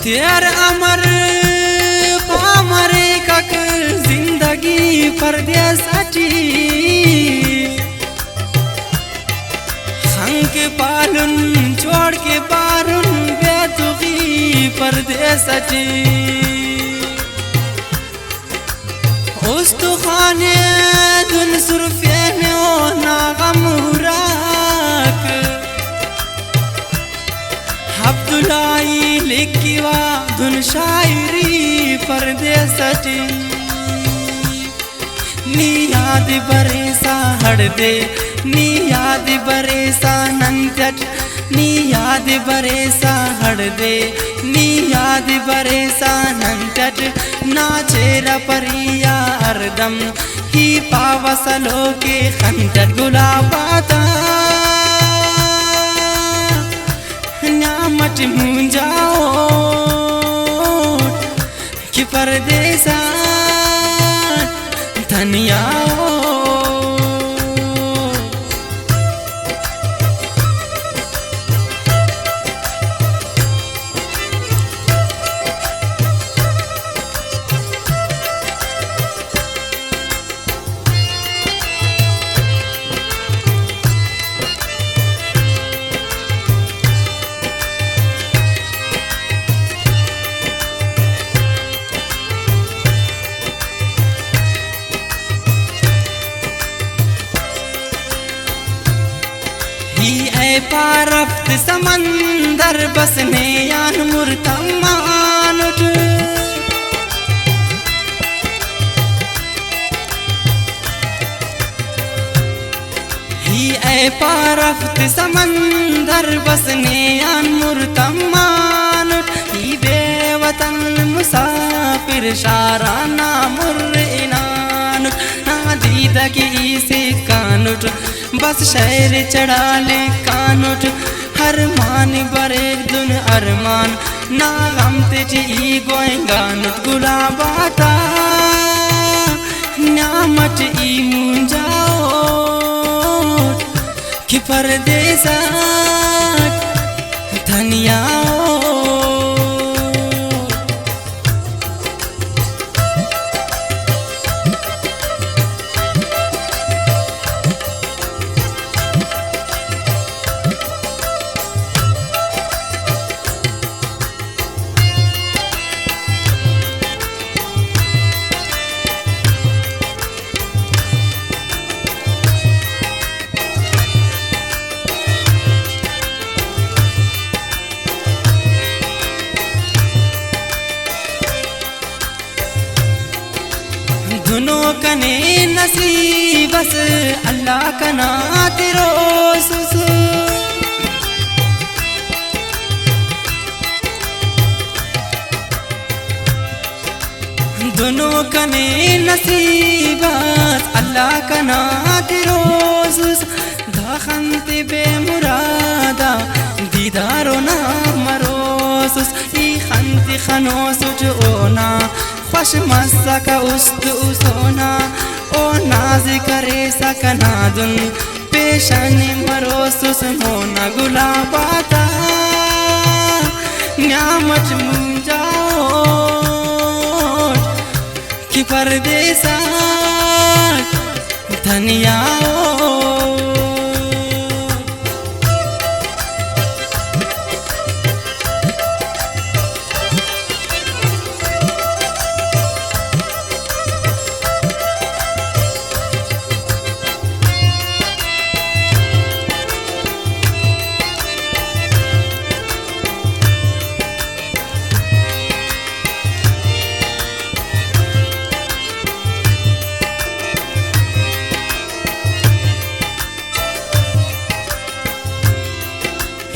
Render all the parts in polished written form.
तेर अमर पामरे कक जिंदगी परदेसाची हंक पालुन छोड़ के पारुन बेतुकी परदेसाची उस्तु खाने दुन सुरफेने ओ नागम हुराक अब्दुल्लाई लिखिवा धुन शायरी परदेसाची नी याद बरेसा हड़दे नी याद बरेसा नंचट नी याद बरेसा हड़दे नी याद बरेसा नंचट नाचेरा परिया अर्दम ही पावसलो के खंचट गुलाबाता न्यामट मुंजाओ कि परदेसा धनियाओ पारफ्त समंदर बसने यान मुर्तमानुट ही ऐ पारफ्त समंदर बसने यान मुर्तमानुट ही बेवतन मुसाफिर शाराना मुर्र इनानुट ना दीदा की से कानुट बस शहर चढ़ा ले कानुट हर मान बरे दुन अरमान ना गम तेजी गोएंगानुट गुलाबाता न्यामट ई मुंजाओ कि परदेसा धनियाओ दोनों कने नसीबस अल्लाह कना तेरो सुस दोनों कने नसीबस अल्लाह कना तेरो सुस दाखंते बेमुरादा दीदारो ना मरोसुस ई खंते खनो सुच ओना खुश मस्सा का उस्त उसोना ओ नाज करे सकना दुन पेशानी मरो सुसमोना गुलाबाता न्यामत मुंजाओ कि परदेसा धनियाओ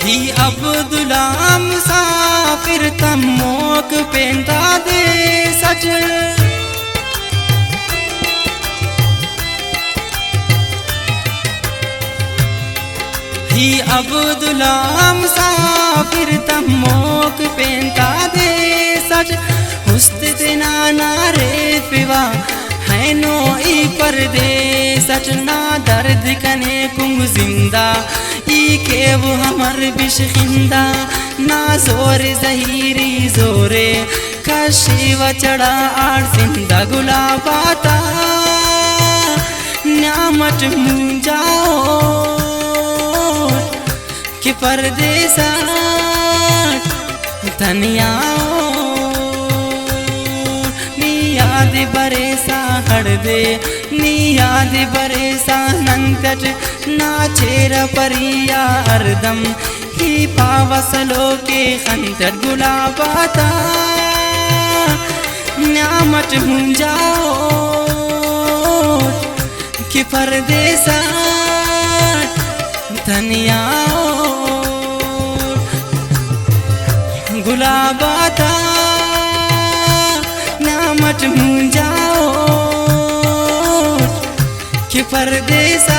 ही अब्दुल्ला मुसाफिर तमोक पेंदा दे सच ही अब्दुल्ला मुसाफिर तमोक पेंदा दे सच हुस्ते देना नारे पिवा है नो ई परदेस सचना दर्द कने कुंग जिंदा ई के वो हमर बिशखिंदा ना जोर जहीरी जोरे कशिव चढ़ा आड़ सिंधा गुलाबाता न्यामट मुंजाओ कि परदेसा धनियाओ नी याद बरेसा हड़दे नी याद बरेसा नंतट नाचेर परिया अर्दम ही पावसलो के खंतर गुलाबाता न्यामट मुंजाओ कि परदेसा धनियाओ गुलाबाता न्यामट मुंजाओ कि परदेसा